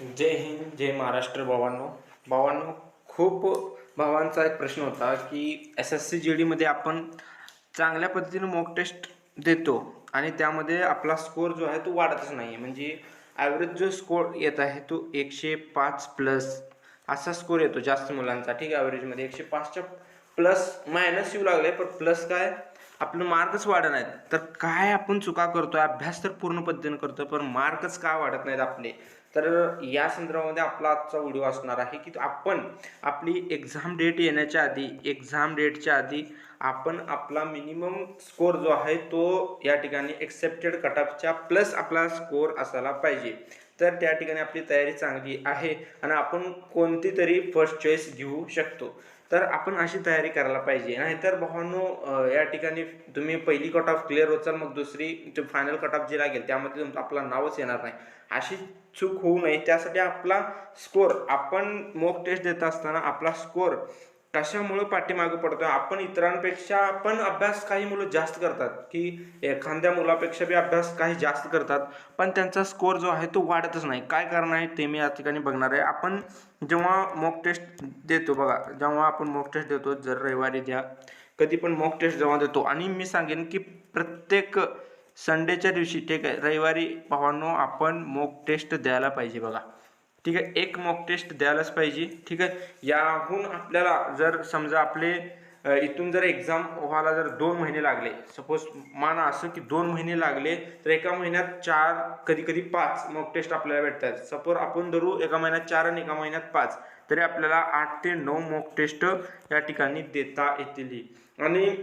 जय हिंद, जय महाराष्ट्र भावांनो. भावांनो, खूप भावांचा एक प्रश्न होता की SSC GDमध्ये आपण चांगल्या पद्धतीने मॉक टेस्ट देतो आणि त्यामध्ये आपला स्कोअर जो आहे तो वाढतच नाही. म्हणजे ॲव्हरेज जो स्कोअर येत आहे तो 105 प्लस असा स्कोअर येतो जास्त मुलांचा. ठीक आहे, ॲव्हरेजमध्ये 105च्या प्लस मायनस येऊ लागले, पण प्लस काय आपलं मार्कच वाढत नाहीत. तर काय आपण चुका करतोय? अभ्यास तर पूर्ण पद्धतीने करतोय, पण मार्कच का वाढत नाहीत आपले? तर या संदर्भामध्ये आपला आजचा व्हिडिओ असणार आहे की आपण आपली एक्झाम डेट येण्याच्या आधी, एक्झाम डेटच्या आधी आपण आपला मिनिमम स्कोअर जो आहे तो या ठिकाणी एक्सेप्टेड कटऑफच्या प्लस आपला स्कोअर असायला पाहिजे. तर त्या ठिकाणी आपली तयारी चांगली आहे आणि आपण कोणती तरी फर्स्ट चॉईस घेऊ शकतो. तर आपण अशी तयारी करायला पाहिजे. नाहीतर भावांनो, या ठिकाणी तुम्ही पहिली कट ऑफ क्लिअर होचाल, मग दुसरी फायनल कट ऑफ जी लागेल त्यामध्ये आपला नावच येणार नाही. अशी चूक होऊ नये त्यासाठी आपला स्कोअर, आपण मॉक टेस्ट देत असताना आपला स्कोअर कशामुळे पाठीमागे पडतोय? आपण इतरांपेक्षा पण अभ्यास काही मुलं जास्त करतात की एखाद्या मुलापेक्षा बी अभ्यास काही जास्त करतात, पण त्यांचा स्कोअर जो आहे तो वाढतच नाही. काय कारण आहे ते मी या ठिकाणी बघणार आहे. आपण जेव्हा मॉक टेस्ट देतो बघा, जेव्हा आपण मॉक टेस्ट देतो, जर रविवारी द्या, कधी पण मॉक टेस्ट जेव्हा देतो, आणि मी सांगेन की प्रत्येक संडेच्या दिवशी, ठीक आहे, रविवारी भावांनो आपण मॉक टेस्ट द्यायला पाहिजे बघा. ठीक आहे, एक मॉक टेस्ट द्यायलाच पाहिजे. ठीक आहे, याहून आपल्याला जर समजा आपले इथून जर एक्झाम व्हायला जर 2 महिने लागले, सपोज माना असं की 2 महिने लागले, तर एका महिन्यात 4, कधी कधी 5 मॉक टेस्ट आपल्याला भेटतात. सपोज आपण धरू एका महिन्यात 4 आणि एका महिन्यात 5, तरी आपल्याला 8 ते 9 मॉक टेस्ट या ठिकाणी देता येतील. आणि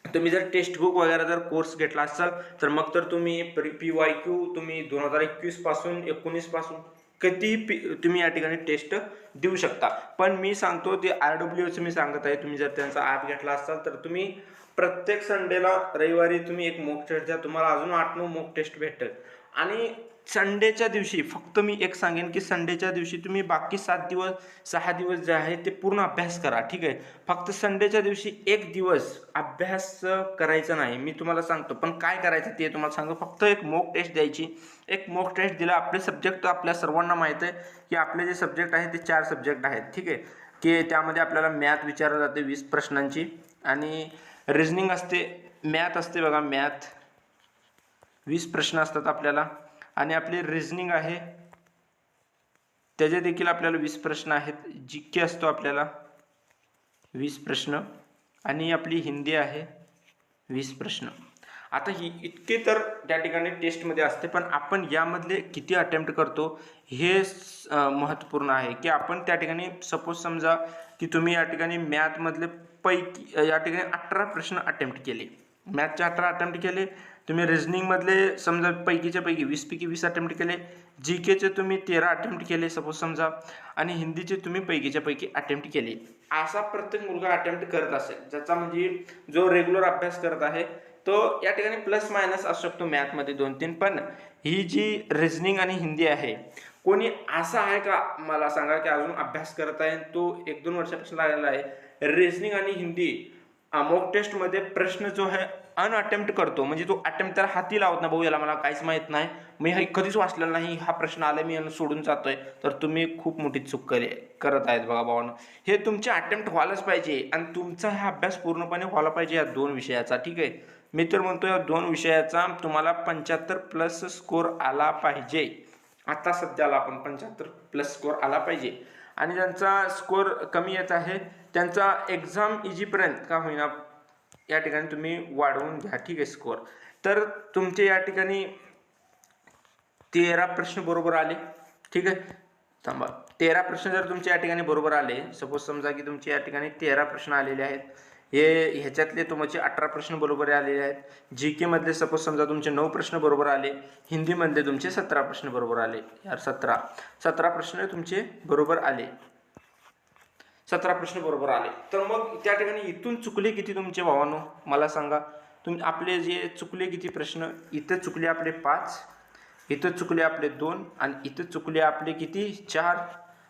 तुम्ही जर टेक्स्टबुक वगैरे जर कोर्स घेतला असाल तर मग तर तुम्ही PYQ तुम्ही 2021 पासून 19 पासून किती तुम्ही या ठिकाणी टेस्ट देऊ शकता. पण मी सांगतो ते RWAचं मी सांगत आहे, तुम्ही जर त्यांचा ॲप घेतला असाल तर तुम्ही प्रत्येक संडेला रविवारी तुम्ही एक मॉक टेस्ट द्या, तुम्हाला अजून 8-9 मॉक टेस्ट भेटेल. आणि संडेच्या दिवशी फक्त मी एक सांगेन की संडेच्या दिवशी तुम्ही बाकी 7 दिवस 6 दिवस जे आहे ते पूर्ण अभ्यास करा. ठीक आहे, फक्त संडेच्या दिवशी एक दिवस अभ्यास करायचा नाही. मी तुम्हाला सांगतो, पण काय करायचं ते तुम्हाला सांगतो. फक्त एक मॉक टेस्ट द्यायची. एक मॉक टेस्ट दिला, आपले सब्जेक्ट आपल्या सर्वांना माहीत आहे की आपले जे सब्जेक्ट आहेत ते 4 सब्जेक्ट आहेत. ठीक आहे, की त्यामध्ये आपल्याला मॅथ विचारलं जाते 20 प्रश्नांची, आणि रिजनिंग असते, मॅथ असते बघा, मॅथ 20 प्रश्न असतात आपल्याला, आणि आपली रिजनिंग आहे त्याचे देखील आपल्याला 20 प्रश्न आहेत. GK असतो आपल्याला 20 प्रश्न, आणि आपली हिंदी आहे 20 प्रश्न. आता ही इतके तर त्या ठिकाणी टेस्टमध्ये असते, पण आपण यामधले किती अटेम्प्ट करतो हे महत्त्वपूर्ण आहे. की आपण त्या ठिकाणी सपोज समजा की तुम्ही या ठिकाणी मॅथमधले पैकी या ठिकाणी 18 प्रश्न अटेम्प्ट केले, मॅथचे 18 अटेम्प्ट केले, तुम्ही रिजनिंगमधले समजा पैकीच्या पैकी 20 पैकी 20 अटेम्प्ट केले, GKचे तुम्ही 13 अटेम्प्ट केले सपोज समजा, आणि हिंदीचे तुम्ही पैकीच्या पैकी अटेम्प्ट केले. असा प्रत्येक मुलगा अटेम्प्ट करत असेल, ज्याचा म्हणजे जो रेग्युलर अभ्यास करत आहे तो या ठिकाणी प्लस मायनस असू शकतो मॅथमध्ये 2-3. पण ही जी रिजनिंग आणि हिंदी आहे, कोणी असा आहे का मला सांगा की अजून अभ्यास करत आहे, तो 1-2 वर्षापासून लागलेला आहे, रिजनिंग आणि हिंदी मॉक टेस्टमध्ये प्रश्न जो आहे अनअटेम्प्ट करतो, म्हणजे तो अटेम्प्ट त्याला हाती लावत नाही, भाऊ याला मला काहीच माहीत नाही, मी हे कधीच वाचलेलं नाही, हा प्रश्न आला मी यानं सोडून जातोय, तर तुम्ही खूप मोठी चूक करत आहेत बघा भावानं. हे तुमचे अटेम्प्ट व्हायलाच पाहिजे, आणि तुमचा हा अभ्यास पूर्णपणे व्हायला पाहिजे या 2 विषयाचा. ठीक आहे, मी तर म्हणतो या 2 विषयाचा तुम्हाला 75 प्लस स्कोअर आला पाहिजे. आता सध्याला आपण 75 प्लस स्कोअर आला पाहिजे. आणि ज्यांचा स्कोअर कमी येत आहे त्यांचा एक्झाम इजीपर्यंत का होईना या ठिकाणी तुम्ही वाढवून घ्या. ठीक आहे, स्कोअर. तर तुमचे या ठिकाणी 13 प्रश्न बरोबर आले. ठीक आहे, थांबा, 13 प्रश्न जर तुमच्या या ठिकाणी बरोबर आले, सपोज समजा की तुमच्या या ठिकाणी 13 प्रश्न आलेले आहेत, ह्याच्यातले तुमचे 18 प्रश्न बरोबर आलेले आहेत, GK मधले सपोज समजा तुमचे 9 प्रश्न बरोबर आले, हिंदीमधले तुमचे 17 प्रश्न बरोबर आले. यार 17 प्रश्न तुमचे बरोबर आले, 17 प्रश्न बरोबर आले. तर मग त्या ठिकाणी इथून चुकले किती तुमचे भावांनो मला सांगा. तुम्ही आपले जे चुकले किती प्रश्न, इथं चुकले आपले 5, इथं चुकले आपले 2, आणि इथं चुकले आपले किती 4,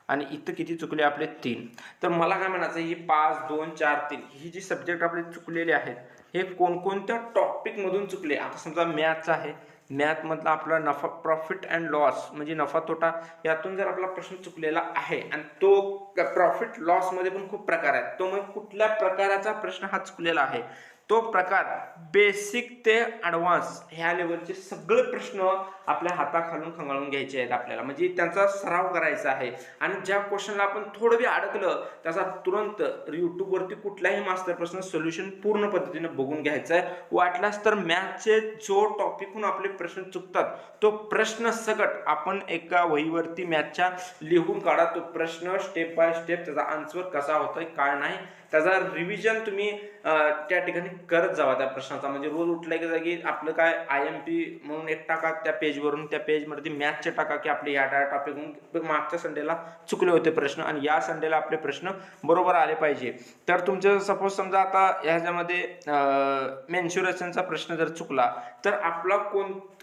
आणि इथं किती चुकले आपले 3. तर मला काय म्हणायचं, ही 5, 2, 4, 3 ही जी सब्जेक्ट आपले चुकलेले आहेत हे कोणकोणत्या टॉपिकमधून चुकले. आता समजा मॅथ्स आहे मॅथमधला आपला नफा प्रॉफिट अँड लॉस म्हणजे नफा तोटा यातून जर आपला प्रश्न चुकलेला आहे आणि तो प्रॉफिट लॉसमध्ये पण खूप प्रकार आहेत, तो मग कुठल्या प्रकाराचा प्रश्न हा चुकलेला आहे तो प्रकार बेसिक ते ॲडव्हान्स ह्या लेवलचे सगळे प्रश्न आपल्या हाताखालून खंगाळून घ्यायचे आहेत आपल्याला, म्हणजे त्यांचा सराव करायचा आहे. आणि ज्या क्वेश्चनला आपण थोडं बी अडकलं त्याचा तुरंत यूट्यूबवरती कुठल्याही मास्टर प्रश्न सोल्युशन पूर्ण पद्धतीने बघून घ्यायचं आहे. वाटल्यास तर मॅथचे जो टॉपिकहून आपले प्रश्न चुकतात तो प्रश्न सकट आपण एका वहीवरती मॅथच्या लिहून काढा, तो प्रश्न स्टेप बाय स्टेप त्याचा आन्सर कसा होतोय काय नाही त्याचा रिव्हिजन तुम्ही त्या ठिकाणी करत जावा त्या प्रश्नाचा. म्हणजे रोज उठल्या की जागी आपलं काय IMP म्हणून एक टाका त्या पेजवरून, त्या पेजमध्ये मॅथचे टाका की आपले या टॉपिकहून मागच्या संडेला चुकले होते प्रश्न आणि या संडेला आपले प्रश्न बरोबर आले पाहिजे. तर तुमचं सपोज समजा आता ह्याच्यामध्ये मेन्शुरेशनचा प्रश्न जर चुकला तर आपला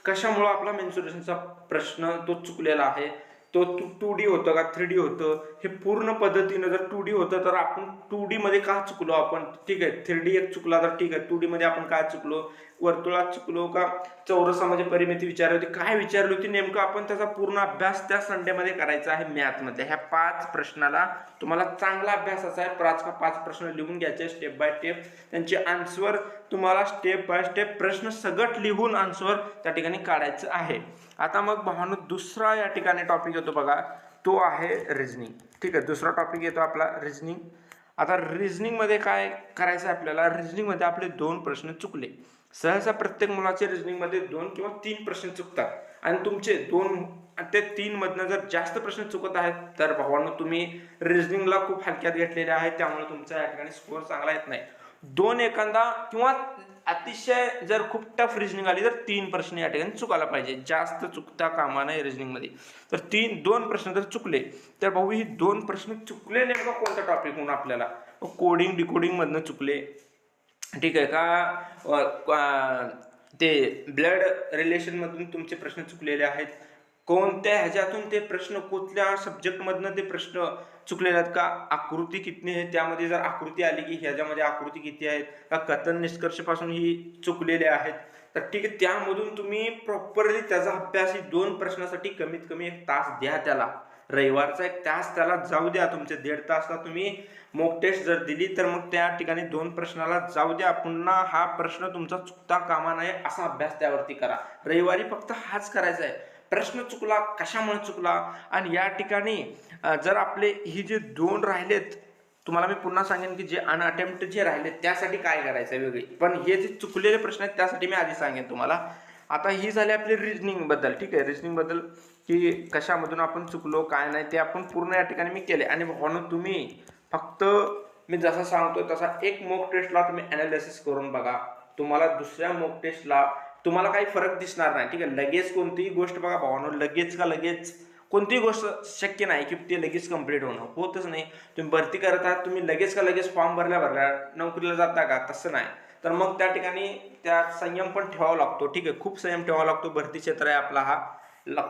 कशामुळे आपला मेन्शुरेशनचा प्रश्न तो चुकलेला आहे, तो 2D होतं का 3D होतं, हे पूर्ण पद्धतीनं जर 2D होतं तर आपण 2D मध्ये का चुकलो आपण, ठीक आहे 3D एक चुकला तर ठीक आहे 2D मध्ये आपण काय चुकलो, वर्तुळात चुकलो का चौरसामध्ये परिमिती विचारली होती, काय विचारली होती नेमकं, आपण त्याचा पूर्ण अभ्यास त्या संडेमध्ये करायचा आहे मॅथमध्ये. ह्या 5 प्रश्नाला तुम्हाला चांगला अभ्यासाचा आहे. 5 प्रश्न लिहून घ्यायचे स्टेप बाय स्टेप, त्यांचे आन्सर तुम्हाला स्टेप बाय स्टेप प्रश्न सगट लिहून आन्सर त्या ठिकाणी काढायचं आहे. आता मग भावांनो दुसरा या ठिकाणी टॉपिक येतो बघा, तो आहे रिझनिंग. ठीक आहे, दुसरा टॉपिक येतो आपला रिझनिंग. आता रिझनिंगमध्ये काय करायचं आहे आपल्याला, रिझनिंगमध्ये आपले 2 प्रश्न चुकले. सहसा प्रत्येक मुलाचे रिझनिंगमध्ये 2 किंवा 3 प्रश्न चुकतात आणि तुमचे 2 ते 3 मधनं जर जास्त प्रश्न चुकत आहेत तर भावांनो तुम्ही रिझनिंगला खूप हलक्यात घेतलेले आहे, त्यामुळे तुमचा या ठिकाणी स्कोअर चांगला येत नाही. 2 एखादा किंवा अतिशय जर खूप टफ रिझनिंग आली तर 3 प्रश्न या ठिकाणी चुकायला पाहिजे, जास्त चुकता कामा नये रिझनिंगमध्ये. तर 2 प्रश्न जर चुकले तर भाऊ ही 2 प्रश्न चुकले नेमका कोणत्या टॉपिक म्हणून आपल्याला, कोडिंग डिकोडिंग मधनं चुकले, ठीक आहे का, ते ब्लड रिलेशन मधून तुमचे प्रश्न चुकलेले आहेत, कोणत्या ह्याच्यातून ते प्रश्न कुठल्या सब्जेक्टमधनं ते प्रश्न चुकलेले आहेत का, आकृती किती आहे त्यामध्ये जर आकृती आली की ह्याच्यामध्ये आकृती किती आहेत का, कथन निष्कर्षपासून ही चुकलेले आहेत तर ठीक आहे, त्यामधून तुम्ही प्रॉपरली त्याचा अभ्यास ही 2 प्रश्नासाठी कमीत कमी 1 तास द्या त्याला. रविवारचा 1 तास त्याला जाऊ द्या, तुमचे 1.5 तासला तुम्ही मॉक टेस्ट जर दिली तर मग त्या ठिकाणी 2 प्रश्नाला जाऊ द्या, पुन्हा हा प्रश्न तुमचा चुकता कामा नये असा अभ्यास त्यावरती करा. रविवारी फक्त हाच करायचा आहे, प्रश्न चुकला कशामुळे चुकला. आणि या ठिकाणी जर आपले ही जे 2 राहिलेत, तुम्हाला मी पुन्हा सांगेन की जे अनअटेम्प्ट जे राहिले त्यासाठी काय करायचं वेगळी, पण हे जे चुकलेले प्रश्न आहेत त्यासाठी मी आधी सांगेन तुम्हाला. आता ही झाली आपली रिझनिंग बद्दल, ठीक आहे, रिझनिंग बद्दल की कशामधून आपण चुकलो काय नाही ते आपण पूर्ण या ठिकाणी मी केले. आणि म्हणून तुम्ही फक्त मी जसं सांगतोय तसा एक मॉक टेस्टला तुम्ही ॲनालिसिस करून बघा, तुम्हाला दुसऱ्या मॉक टेस्टला तुम्हाला काही फरक दिसणार नाही. ठीक आहे, लगेच कोणतीही गोष्ट बघा भावानो, लगेच कोणतीही गोष्ट शक्य नाही की ते लगेच कंप्लीट होणं, होतच नाही. तुम्ही भरती करत आहात, तुम्ही लगेच फॉर्म भरल्या नोकरीला जाता का, तसं नाही. तर मग त्या ठिकाणी त्या संयम पण ठेवावा लागतो. ठीक आहे, खूप संयम ठेवावा लागतो. भरती क्षेत्र आहे आपला हा,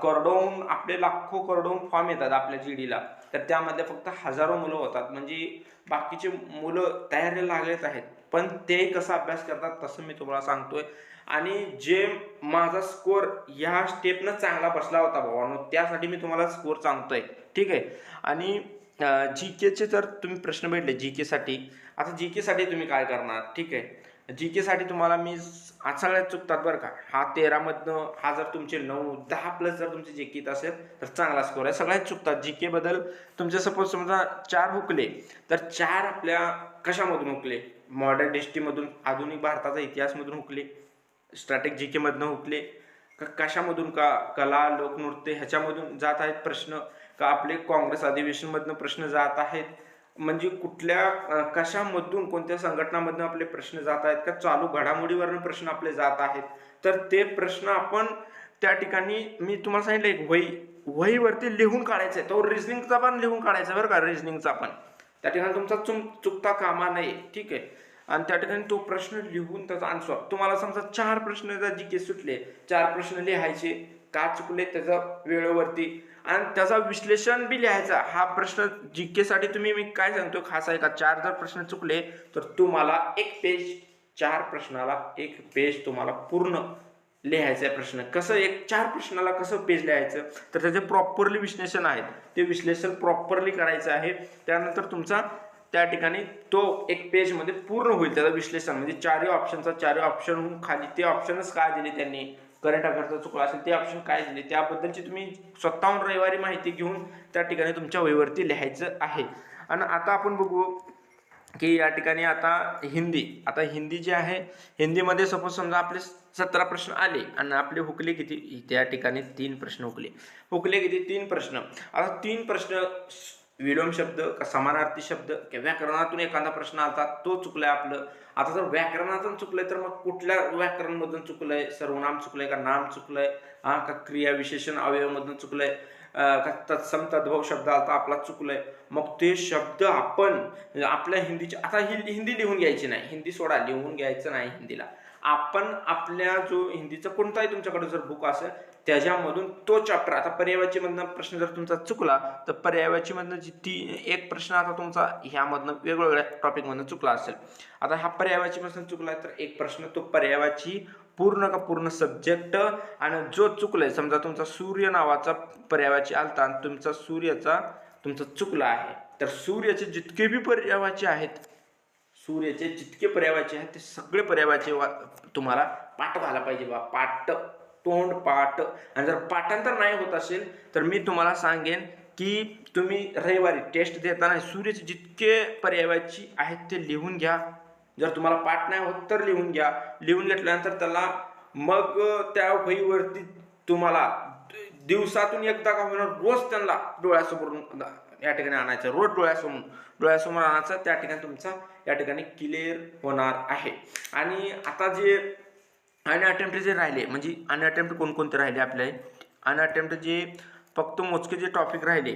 करोडोहून आपले लाखो करोडोहून फॉर्म येतात आपल्या GDला, तर त्यामध्ये फक्त हजारो मुलं होतात, म्हणजे बाकीचे मुलं तयारीला लागलेच आहेत, पण ते कसा अभ्यास करतात तसं मी तुम्हाला सांगतोय. आणि जे माझा स्कोअर ह्या स्टेपनं चांगला बसला होता भावानो, त्यासाठी मी तुम्हाला स्कोअर सांगतोय. ठीक आहे, आणि GKचे जर तुम्ही प्रश्न भेटले GKसाठी, आता GKसाठी तुम्ही काय करणार, ठीक आहे, GKसाठी तुम्हाला मी सगळ्यात चुकतात बरं का, हा 13 मधनं हा जर तुमचे 9-10 प्लस जर तुमचे GK असेल तर चांगला स्कोअर आहे. सगळ्यात चुकतात GK बद्दल. तुमचे सपोज समजा 4 हुकले तर 4 आपल्या कशामधून हुकले, मॉडर्न हिस्ट्रीमधून, आधुनिक भारताचा इतिहासमधून हुकले, स्ट्रॅटेजिक GK मधनं हुकले का, कशामधून का कला लोकनृत्य ह्याच्यामधून जात आहेत प्रश्न का, आपले काँग्रेस अधिवेशनमधनं प्रश्न जात आहेत, म्हणजे कुठल्या कशामधून कोणत्या संघटनामधून आपले प्रश्न जात आहेत का, चालू घडामोडीवरून प्रश्न आपले जात आहेत. तर ते प्रश्न आपण त्या ठिकाणी मी तुम्हाला सांगितलं एक वहीवरती लिहून काढायचं आहे, तो रिझनिंगचा पण लिहून काढायचा बरं का, रिझनिंगचा पण त्या ठिकाणी तुमचा चुकता कामा नये. ठीक आहे, आणि त्या ठिकाणी तो प्रश्न लिहून त्याचा आन्सर, तुम्हाला समजा 4 प्रश्न जर GK सुटले, 4 प्रश्न लिहायचे का चुकले त्याचं वेळेवरती, आणि त्याचा विश्लेषण बी लिहायचा. हा प्रश्न GK साठी तुम्ही मी काय सांगतो खास आहे का, 4 जर प्रश्न चुकले तर तुम्हाला 1 पेज, 4 प्रश्नाला 1 पेज तुम्हाला पूर्ण लिहायचा आहे प्रश्न, कसं एक 4 प्रश्नाला कसं पेज लिहायचं, तर त्याचे प्रॉपरली विश्लेषण आहेत, ते विश्लेषण प्रॉपरली करायचं आहे. त्यानंतर तुमचा त्या ठिकाणी तो एक पेजमध्ये पूर्ण होईल त्याचं विश्लेषण, म्हणजे 4 ऑप्शनचा 4 ऑप्शन खाली ते ऑप्शनच काय दिले त्यांनी, करंट अफेअरचा चुकला असेल ते ऑप्शन काय दिले त्याबद्दलची तुम्ही स्वतःहून रविवारी माहिती घेऊन त्या ठिकाणी तुमच्या वहीवरती लिहायचं आहे. आणि आता आपण बघू की या ठिकाणी आता हिंदी जे आहे, हिंदीमध्ये सपोज समजा आपले 17 प्रश्न आले आणि आपले हुकले किती, त्या ठिकाणी 3 प्रश्न हुकले किती, 3 प्रश्न. आता 3 प्रश्न विलोम शब्द का समानार्थी शब्द किंवा व्याकरणातून एखादा प्रश्न आला तो चुकलाय आपलं. आता जर व्याकरणातून चुकलंय तर मग कुठल्या व्याकरणमधून चुकलंय, सर्वनाम चुकलंय का नाम चुकलंय, का क्रिया विशेषण अवयवमधून चुकलंय, का तत्सम तद्भव शब्द आता आपला चुकलंय. मग ते शब्द आपण आपल्या हिंदीचे, आता हिंदी लिहून घ्यायची नाही, हिंदी सोडा, लिहून घ्यायचं नाही हिंदीला. आपण आपल्या जो हिंदीचा कोणताही तुमच्याकडे जर बुक असेल त्याच्यामधून तो चॅप्टर, आता पर्यायवाचीमधनं प्रश्न जर तुमचा चुकला तर पर्यायवाचीमधनं ती एक प्रश्न आता तुमचा ह्यामधनं वेगवेगळ्या टॉपिकमधनं चुकला असेल, आता हा पर्यायवाचीपासून चुकला तर एक प्रश्न तो पर्यायवाची पूर्ण का पूर्ण सब्जेक्ट, आणि जो चुकलाय समजा तुमचा सूर्य नावाचा पर्यायवाची आलता आणि तुमचा सूर्याचा तुमचा चुकला आहे, तर सूर्याचे जितके बी पर्यायवाची आहेत, सूर्याचे जितके पर्यायवाची आहेत ते सगळे पर्यायवाची तुम्हाला पाठ व्हायला पाहिजे बा, पाठ, तोंड पाठ. आणि जर पाठांतर नाही होत असेल तर मी तुम्हाला सांगेन की तुम्ही रविवारी टेस्ट देताना सूर्याचे जितके पर्यायवाची आहेत ते लिहून घ्या. जर तुम्हाला पाठ नाही होत तर लिहून घ्या, लिहून घेतल्यानंतर त्याला मग त्या वहीवरती तुम्हाला दिवसातून एकदा का होणार रोज त्यांना डोळ्यासमोर या ठिकाणी आणायचं, रोज डोळ्यासमोर आणायचं, त्या ठिकाणी तुमचा या ठिकाणी क्लिअर होणार आहे. आणि आता जे अनअटेम्प्ट जे राहिले, म्हणजे अनअटेम्प्ट कोणकोणते राहिले आपले, अनअटेम्प्ट जे फक्त मोजके जे टॉपिक राहिले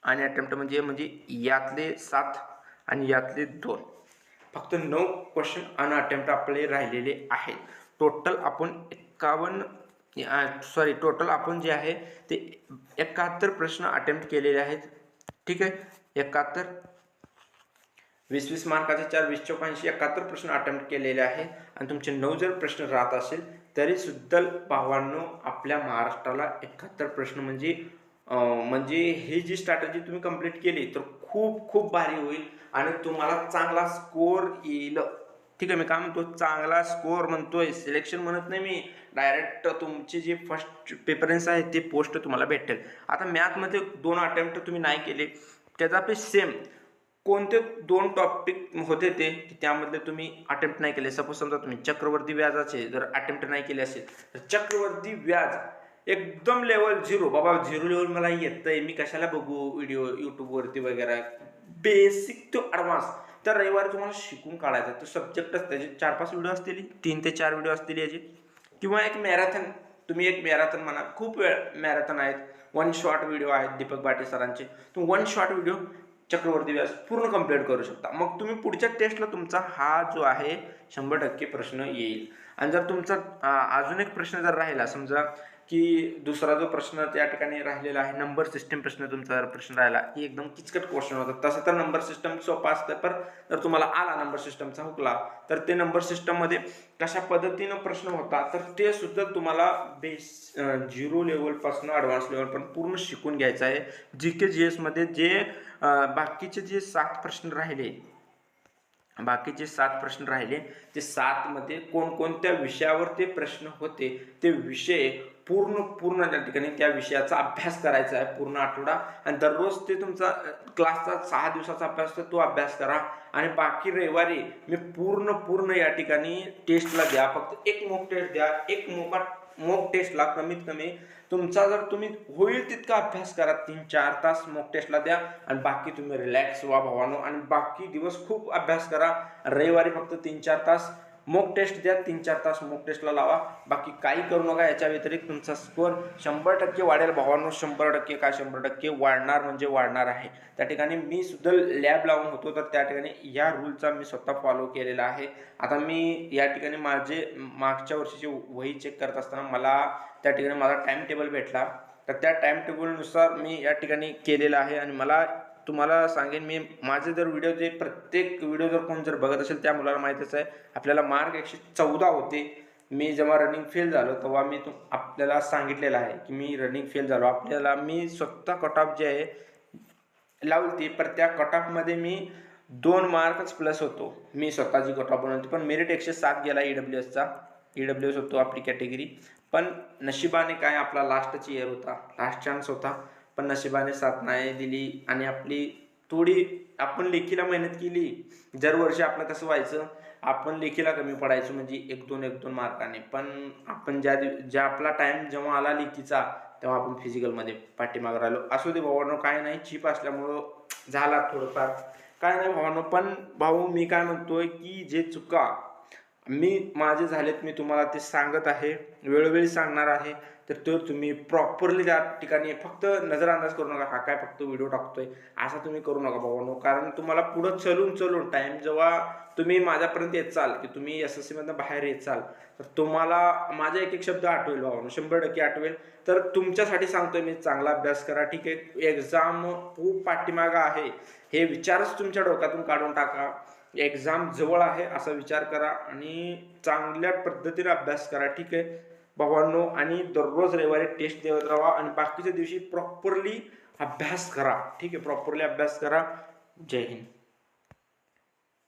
अनअटेम्प्ट म्हणजे यातले 7 आणि यातले 2, फक्त 9 क्वेश्चन अनअटेम्प्ट आपले राहिलेले आहेत. टोटल आपण टोटल आपण जे आहे ते 71 प्रश्न अटेम्प्ट केलेले आहेत. ठीक आहे, 71, 20-20 मार्काचे 4, 20 चौक 80, 71 प्रश्न अटेम्प्ट केलेले आहे. आणि तुमचे 9 जर प्रश्न राहत असेल तरी सुद्धा भावांनो आपल्या महाराष्ट्राला 71 प्रश्न म्हणजे ही जी स्ट्रॅटेजी तुम्ही कंप्लीट केली तर खूप खूप भारी होईल आणि तुम्हाला चांगला स्कोर येईल. ठीक आहे, मी काय म्हणतो, चांगला स्कोर म्हणतोय, सिलेक्शन म्हणत नाही मी, डायरेक्ट तुमचे जे फर्स्ट प्रेफरन्स आहे ते पोस्ट तुम्हाला भेटेल. आता मॅथमध्ये 2 अटेम्प्ट तुम्ही नाही केले, त्याचा पे सेम कोणते 2 टॉपिक होते ते की त्यामधले तुम्ही अटेम्प्ट नाही केले. सपोज समजा तुम्ही चक्रवर्ती व्याजाचे जर अटेम्प्ट नाही केले असेल तर चक्रवर्ती व्याज एकदम लेवल 0, बाबा 0 लेवल मला येतंय, मी कशाला बघू व्हिडिओ यूट्यूबवरती वगैरे, बेसिक टू ॲडव्हान्स तर रविवारी तुम्हाला शिकून काढायचा. तो सब्जेक्टच त्याचे 4-5 व्हिडिओ असतील, 3 ते 4 व्हिडिओ असतील याचे, किंवा एक मॅरेथॉन, तुम्ही एक मॅरेथॉन म्हणा, खूप वेळ मॅरेथॉन आहेत, 1 शॉर्ट व्हिडिओ आहेत दीपक बाटे सरांचे, तुम्ही 1 शॉर्ट व्हिडिओ चक्रवर्ती व्याज पूर्ण कंप्लीट करू शकता. मग तुम्ही पुढच्या टेस्टला तुमचा हा जो आहे 100% प्रश्न येईल. आणि जर तुमचा अजून एक प्रश्न जर राहिला, समजा की दुसरा जो प्रश्न त्या ठिकाणी राहिलेला आहे नंबर सिस्टम प्रश्न, तुमचा जर प्रश्न राहिला की एकदम किचकट क्वेश्चन होता, तसं तर नंबर सिस्टम सोपा असतं, पण जर तुम्हाला आला नंबर सिस्टमचा हुकला तर ते नंबर सिस्टममध्ये कशा पद्धतीनं प्रश्न होता तर ते सुद्धा तुम्हाला 0 लेवलपासून ॲडव्हान्स लेवलपर्यंत पूर्ण शिकून घ्यायचं आहे. GK GS मध्ये जे बाकीचे जे 7 प्रश्न राहिले ते 7 मध्ये कोणकोणत्या विषयावर ते प्रश्न होते ते विषय पूर्ण त्या ठिकाणी त्या विषयाचा अभ्यास करायचा आहे पूर्ण आठवडा. आणि दररोज ते तुमचा क्लासचा 6 दिवसाचा अभ्यास तो अभ्यास करा. आणि बाकी रविवारी मी पूर्ण या ठिकाणी टेस्टला द्या, फक्त एक मॉक टेस्ट द्या, एक मॉक टेस्टला कमीत कमी तुमचा जर तुम्ही होईल तितका अभ्यास करा, 3-4 तास मॉक टेस्टला द्या आणि बाकी तुम्ही रिलॅक्स व्हा भावानो. आणि बाकी दिवस खूप अभ्यास करा, रविवारी फक्त 3-4 तास मॉक टेस्ट द्या, 3-4 तास मॉक टेस्टला लावा, बाकी काही करू नका. याच्या व्यतिरिक्त तुमचा स्कोअर 100% वाढेल भावानो, 100% काय 100% वाढणार म्हणजे वाढणार आहे. त्या ठिकाणी मी सुद्धा लॅब लावून होतो तर त्या ठिकाणी या रूलचा मी स्वतः फॉलो केलेला आहे. आता मी या ठिकाणी माझे मागच्या वर्षीची वही चेक करत असताना मला त्या ठिकाणी माझा टाइम टेबल भेटला, तर त्या टाइम टेबलनुसार मी या ठिकाणी केलेलं आहे. आणि मला तुम्हाला सांगेन, मी माझे जर व्हिडिओ प्रत्येक व्हिडिओ जर कोण जर बघत असेल त्या मुलाला माहीतच आहे, आपल्याला मार्क 114 होते मी जेव्हा रनिंग फेल झालो तेव्हा मी आपल्याला सांगितलेलं आहे की मी रनिंग फेल झालो. आपल्याला मी स्वतः कट ऑफ जे आहे लावली, पण त्या कट ऑफमध्ये मी 2 मार्कच प्लस होतो. मी स्वतःची कट ऑफ बनवली, पण मेरिट 107 गेला EWSचा. EWS होतो आपली कॅटेगरी. पण नशिबाने काय, आपला लास्टच इयर होता, लास्ट चान्स होता, पण नशिबाने साथ नाही दिली आणि आपली थोडी आपण लेखीला मेहनत केली. दरवर्षी आपलं कसं व्हायचं, आपण लेखीला कमी पडायचो म्हणजे 1-2 मार्काने. पण आपण ज्या आपला टाइम जेव्हा आला लेखीचा तेव्हा आपण फिजिकलमध्ये पाठीमागे राहिलो. असू दे भावांनो, काय नाही, चीप असल्यामुळं झाला थोडंफार, काय नाही भावांनो. पण भाऊ मी काय म्हणतोय की जे चुका माझे झालेत मी तुम्हाला ते सांगत आहे, वेळोवेळी सांगणार आहे. तर तो तुम्ही प्रॉपरली त्या ठिकाणी फक्त नजरअंदाज करू नका, हा काय फक्त व्हिडिओ टाकतोय असा तुम्ही करू नका भावांनो. कारण तुम्हाला पुढं चलून टाइम जेव्हा तुम्ही माझ्यापर्यंत येत चाल की तुम्ही SSC मधनं बाहेर येत चाल, तर तुम्हाला माझा एक एक शब्द आठवेल भावांनो, 100% आठवेल. तर तुमच्यासाठी सांगतोय मी, चांगला अभ्यास करा, ठीक आहे. एक्झाम खूप पाठीमागं आहे हे विचारच तुमच्या डोक्यातून काढून टाका. एक्झाम जवळ आहे असा विचार करा आणि चांगल्या पद्धतीने अभ्यास करा, ठीक आहे भावांनो. आणि दररोज रविवारी टेस्ट देत राहा आणि बाकीच्या दिवशी प्रॉपरली अभ्यास करा, ठीक आहे. प्रॉपरली अभ्यास करा. जय हिंद.